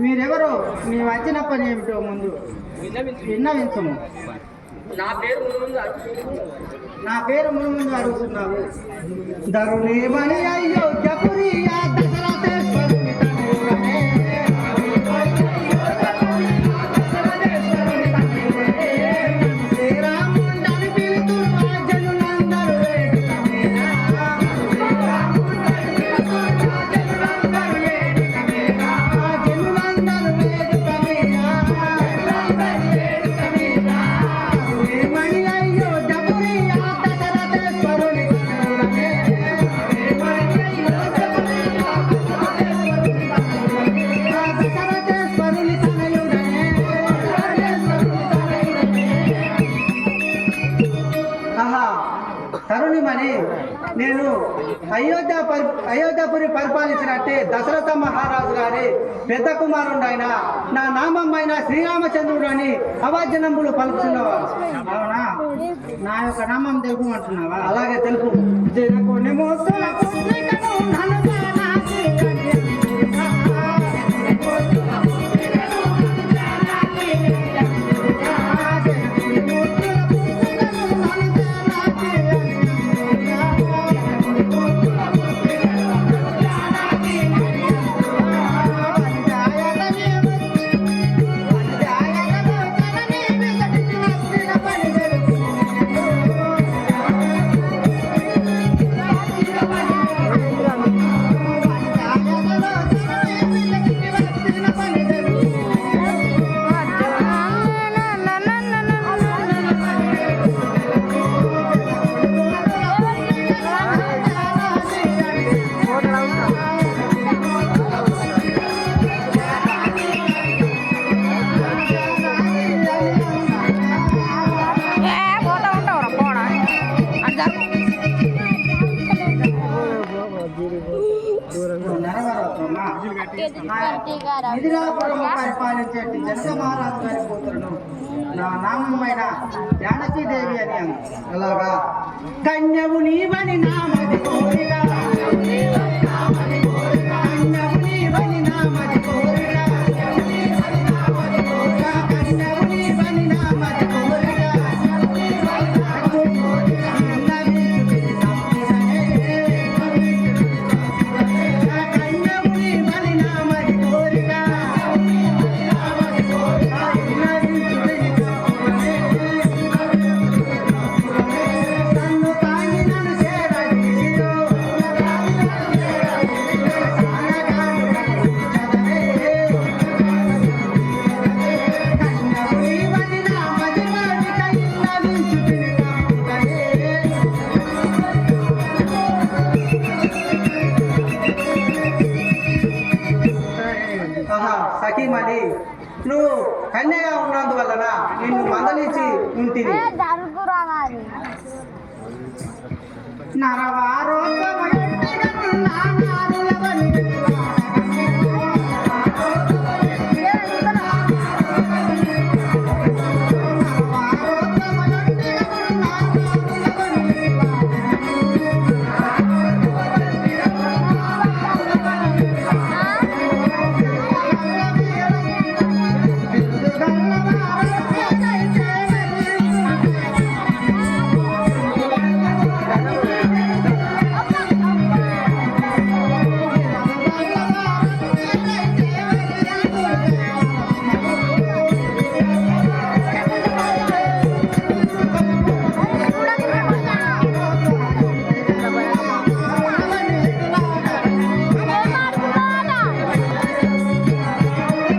మీరెవరో మీ వచ్చిన పని ఏమిటో ముందు విన్నవించము. నా పేరు ముందు అడుగుతున్నావు. ధరుణేమని అయోధ్యపురి దశరథేశ్వరుని తనయుడనే. శ్రీరాముండని పిలుతున్న జనులందరూ వేడుకమేనా. జనులందరూ వేడుకమేనా. తరుణిమని నేను అయోధ్యపురి పరిపాలించినట్టే దశరథ మహారాజు గారి పెద్ద కుమారుడు అయిన నా నామం అయిన శ్రీరామచంద్రుడు అని అవాజ్యనంబులు పలుకుతున్నవారు. అవునా? నా యొక్క నామం తెలుపుమంటున్నావా? అలాగే తెలుపు. మిథిలాపురము పరిపాలించేటి జనక మహారాజు గారి కూతురును నా నామమైన జానకీదేవి అని. అలాగా కన్యవు నీవని నామది కోరిక, కన్యవు నీవని నామది కోరిక, కన్యవు నీవని నామది కోరిక. సఖీమణి, నువ్వు కన్యగా ఉన్నందువలన నిన్ను మందలించి ఉంటుంది. నరవారో